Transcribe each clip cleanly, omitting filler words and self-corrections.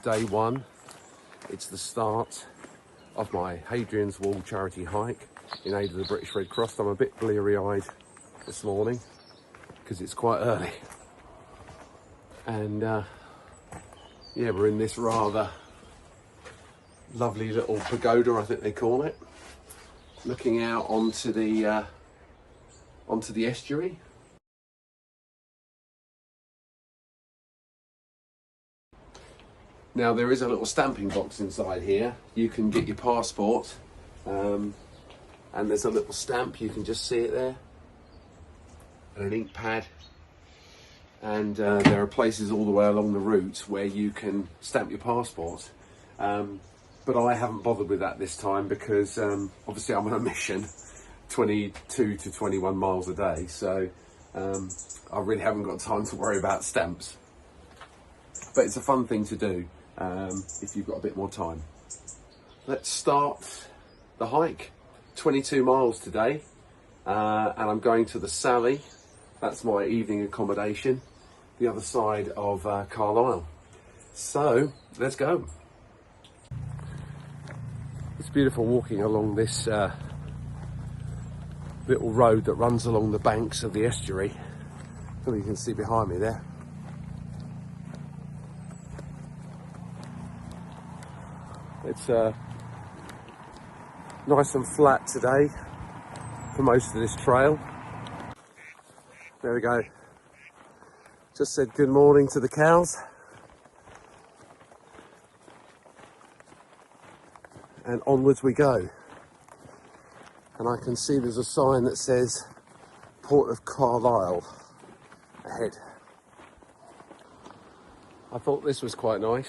day one. It's the start of my Hadrian's Wall charity hike in aid of the British Red Cross. I'm a bit bleary-eyed this morning because it's quite early. And yeah, we're in this rather lovely little pagoda, I think they call it, looking out onto the estuary. Now there is a little stamping box inside here. You can get your passport, and there's a little stamp. You can just see it there, and an ink pad. And there are places all the way along the route where you can stamp your passport. But I haven't bothered with that this time because obviously I'm on a mission, 22 to 21 miles a day. So I really haven't got time to worry about stamps. But it's a fun thing to do if you've got a bit more time. Let's start the hike. 22 miles today, and I'm going to the Sally. That's my evening accommodation, the other side of Carlisle. So let's go. It's beautiful walking along this little road that runs along the banks of the estuary. Probably you can see behind me there. It's nice and flat today for most of this trail. There we go. Just said good morning to the cows. And onwards we go. And I can see there's a sign that says Port of Carlisle ahead. I thought this was quite nice.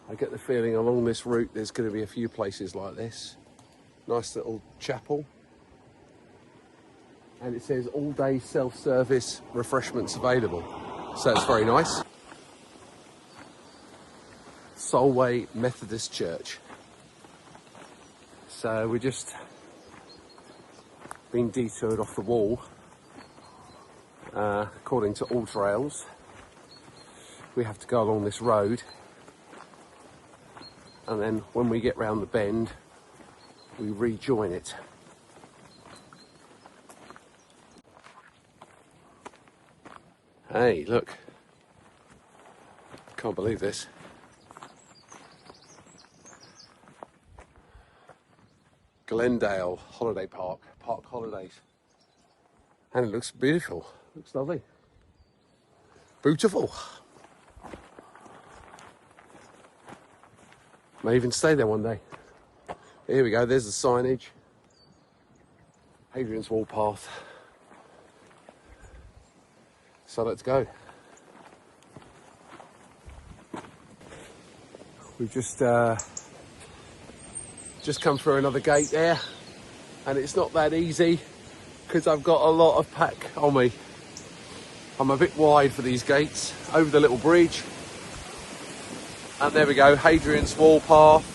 I get the feeling along this route there's going to be a few places like this. Nice little chapel. And it says all day self-service refreshments available. So it's very nice. Solway Methodist Church. So we're just being detoured off the wall. According to all trails, we have to go along this road. And then when we get round the bend, we rejoin it. Hey, look. Can't believe this. Glendale Holiday Park, Park Holidays. And it looks beautiful. Looks lovely. Beautiful. May even stay there one day. Here we go, there's the signage. Hadrian's Wall path. So let's go. We've just come through another gate there, and it's not that easy because I've got a lot of pack on me. I'm a bit wide for these gates. Over the little bridge. And there we go, Hadrian's Wall path.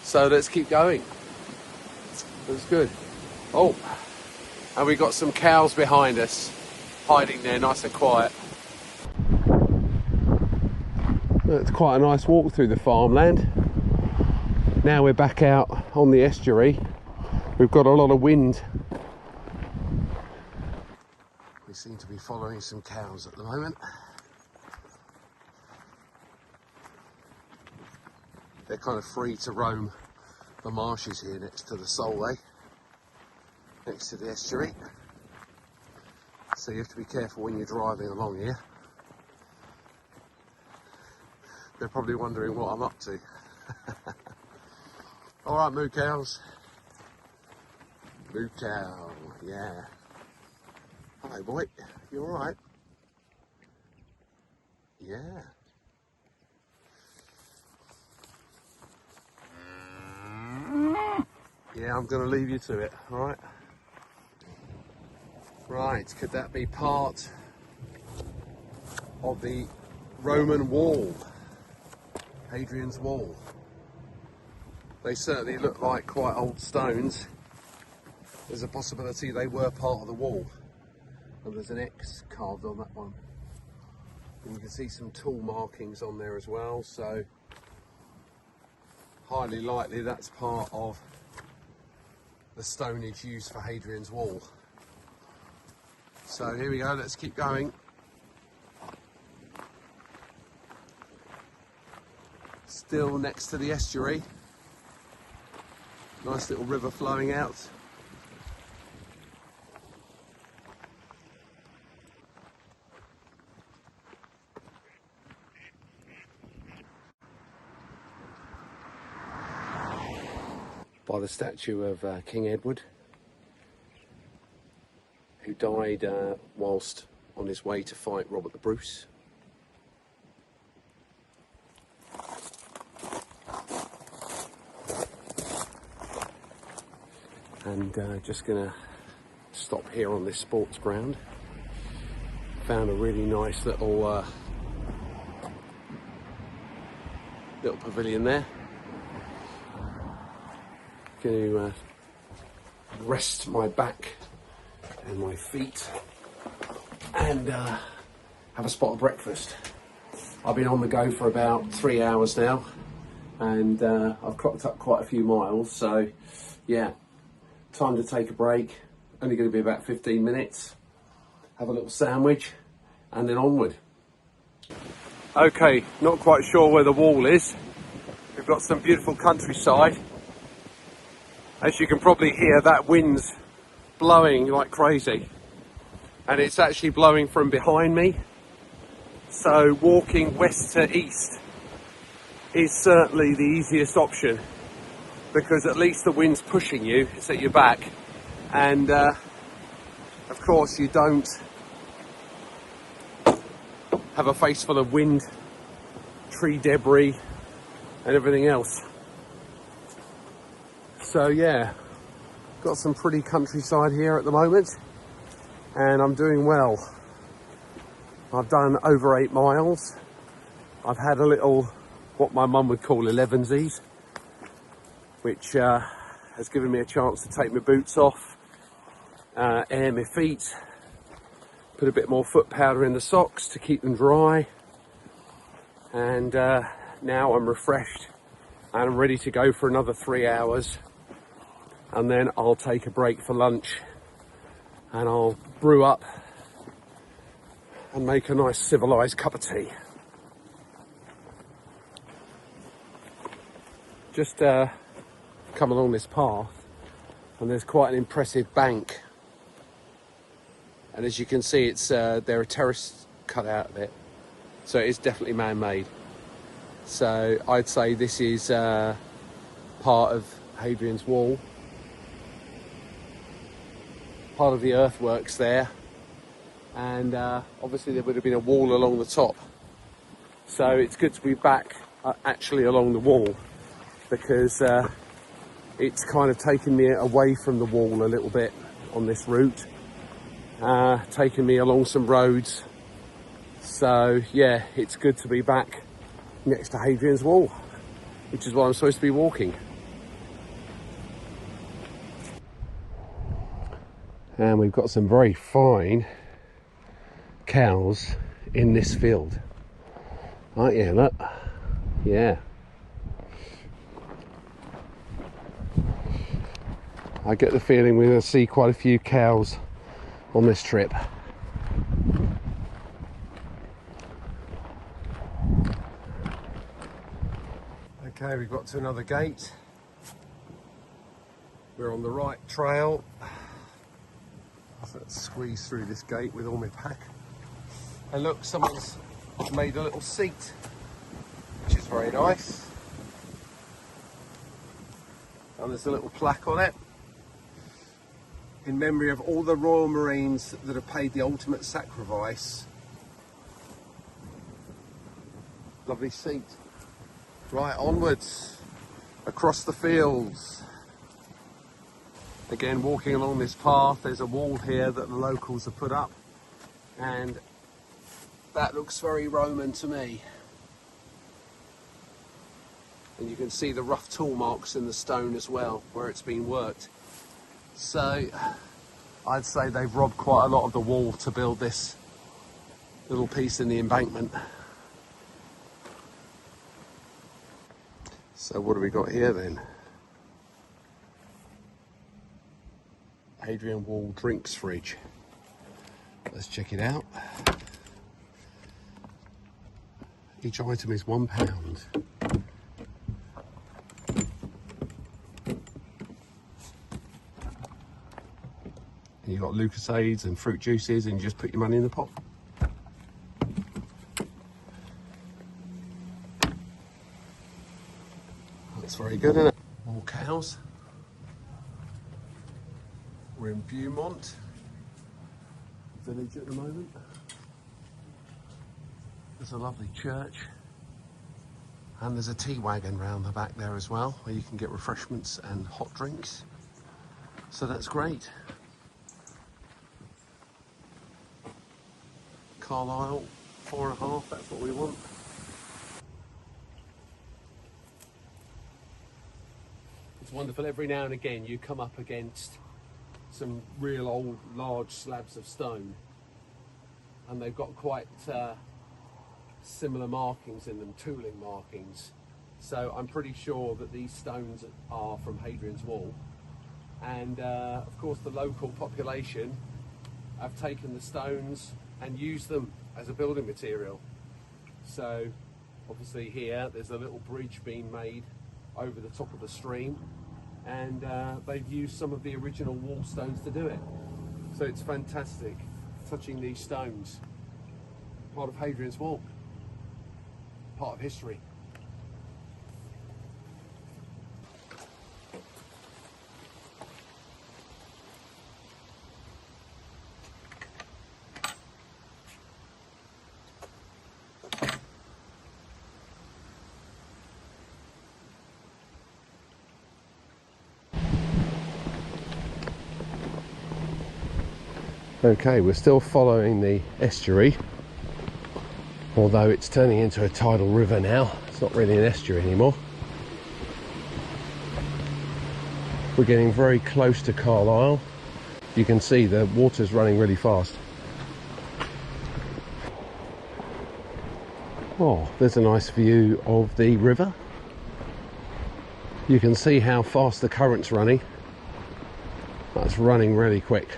So let's keep going. That's good. Oh, and we've got some cows behind us, hiding there nice and quiet. It's quite a nice walk through the farmland. Now we're back out on the estuary. We've got a lot of wind. We seem to be following some cows at the moment. They're kind of free to roam the marshes here next to the Solway, next to the estuary. So you have to be careful when you're driving along here. They're probably wondering what I'm up to. All right, moo cows. Moo cow, yeah. Hello, boy. You all right? Yeah. Yeah, I'm going to leave you to it, all right? Right, could that be part of the Roman wall? Hadrian's Wall. They certainly look like quite old stones. There's a possibility they were part of the wall. And there's an X carved on that one. And you can see some tool markings on there as well, so highly likely that's part of the stonage used for Hadrian's wall. So here we go, let's keep going. Still next to the estuary. Nice little river flowing out. By the statue of King Edward, who died whilst on his way to fight Robert the Bruce. And just gonna stop here on this sports ground. Found a really nice little pavilion there. Going to rest my back and my feet and have a spot of breakfast. I've been on the go for about 3 hours now, and I've clocked up quite a few miles, so yeah, time to take a break. Only going to be about 15 minutes. Have a little sandwich and then onward. Okay, not quite sure where the wall is. We've got some beautiful countryside. As you can probably hear, that wind's blowing like crazy, and it's actually blowing from behind me. So walking west to east is certainly the easiest option, because at least the wind's pushing you, it's at your back, and of course you don't have a face full of wind, tree debris and everything else. So yeah, got some pretty countryside here at the moment, and I'm doing well. I've done over 8 miles. I've had a little, what my mum would call 11sies, which has given me a chance to take my boots off, air my feet, put a bit more foot powder in the socks to keep them dry, and now I'm refreshed and I'm ready to go for another 3 hours. And then I'll take a break for lunch, and I'll brew up and make a nice civilised cup of tea. Just come along this path, and there's quite an impressive bank, and as you can see, it's there are terraces cut out of it, so it is definitely man-made. So I'd say this is part of Hadrian's wall. Part of the earthworks there, and obviously there would have been a wall along the top, so it's good to be back actually along the wall, because it's kind of taken me away from the wall a little bit on this route, taken me along some roads. So yeah, it's good to be back next to Hadrian's wall, which is what I'm supposed to be walking. And we've got some very fine cows in this field. Aren't you? Look. Yeah. I get the feeling we're going to see quite a few cows on this trip. Okay, we've got to another gate. We're on the right trail. Let's squeeze through this gate with all my pack. And look, someone's made a little seat, which is very nice. And there's a little plaque on it, in memory of all the Royal Marines that have paid the ultimate sacrifice. Lovely seat. Right, onwards, across the fields. Again, walking along this path, there's a wall here that the locals have put up, and that looks very Roman to me. And you can see the rough tool marks in the stone as well, where it's been worked. So I'd say they've robbed quite a lot of the wall to build this little piece in the embankment. So what have we got here then? Hadrian wall drinks fridge. Let's check it out. Each item is £1. And you've got Lucasades and fruit juices, and you just put your money in the pot. That's very good, isn't it? More cows. We're in Beaumont village at the moment. There's a lovely church. And there's a tea wagon round the back there as well, where you can get refreshments and hot drinks. So that's great. Carlisle, 4.5, that's what we want. It's wonderful. Every now and again you come up against some real old large slabs of stone, and they've got quite similar markings in them, tooling markings. So I'm pretty sure that these stones are from Hadrian's Wall, and of course the local population have taken the stones and used them as a building material. So obviously here there's a little bridge being made over the top of the stream, and they've used some of the original wall stones to do it. So it's fantastic touching these stones. Part of Hadrian's Wall, part of history. Okay, we're still following the estuary, although it's turning into a tidal river now. It's not really an estuary anymore. We're getting very close to Carlisle. You can see the water's running really fast. Oh, there's a nice view of the river. You can see how fast the current's running. That's running really quick.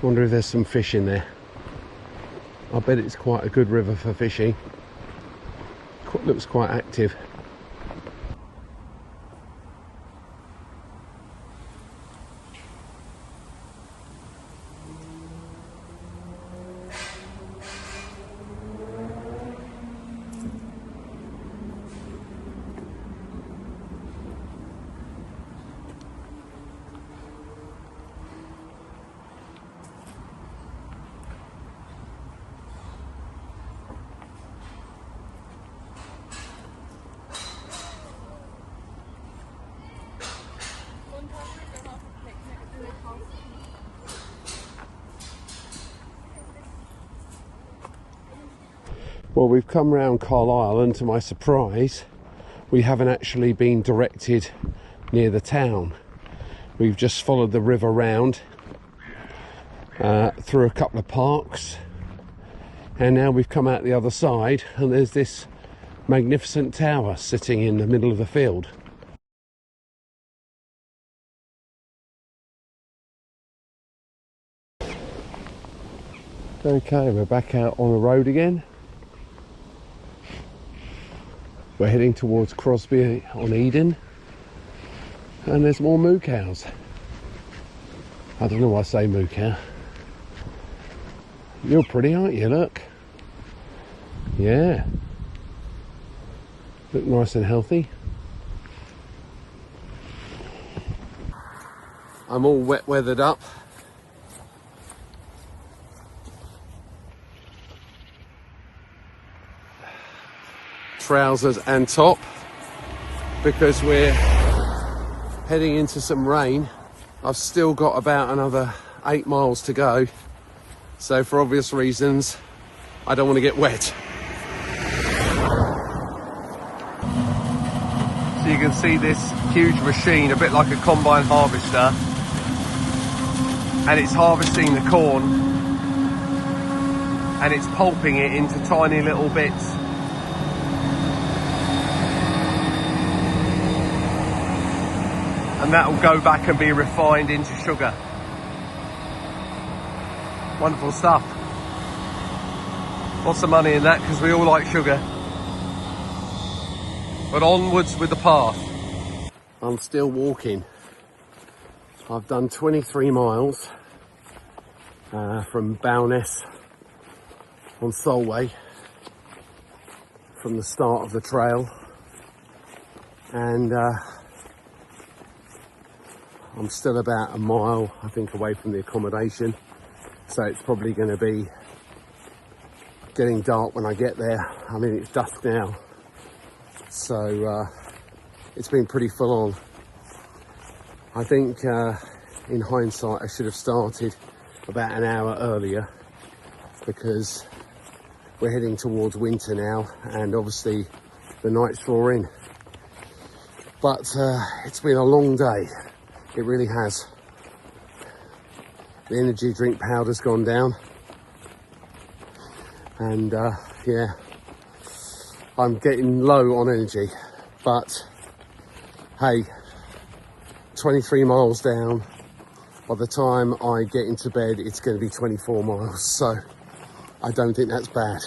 Wonder if there's some fish in there. I bet it's quite a good river for fishing. Looks quite active. Well, we've come round Carlisle, and to my surprise, we haven't actually been directed near the town. We've just followed the river round through a couple of parks, and now we've come out the other side, and there's this magnificent tower sitting in the middle of the field. Okay, we're back out on the road again. We're heading towards Crosby on Eden, and there's more moo cows. I don't know why I say moo cow. You're pretty, aren't you? Look. Yeah. Look nice and healthy. I'm all wet weathered up. Trousers and top, because we're heading into some rain. I've still got about another 8 miles to go, so for obvious reasons I don't want to get wet. So you can see this huge machine, a bit like a combine harvester, and it's harvesting the corn and it's pulping it into tiny little bits. And that will go back and be refined into sugar. Wonderful stuff. Lots of money in that because we all like sugar. But onwards with the path. I'm still walking. I've done 23 miles from Bowness-on-Solway from the start of the trail, and I'm still about a mile, I think, away from the accommodation, so it's probably going to be getting dark when I get there. I mean, it's dusk now, so it's been pretty full on. I think in hindsight I should have started about an hour earlier, because we're heading towards winter now and obviously the night's drawing in. But it's been a long day, it really has. The energy drink powder's gone down, and yeah, I'm getting low on energy, but hey, 23 miles down. By the time I get into bed, it's going to be 24 miles, so I don't think that's bad.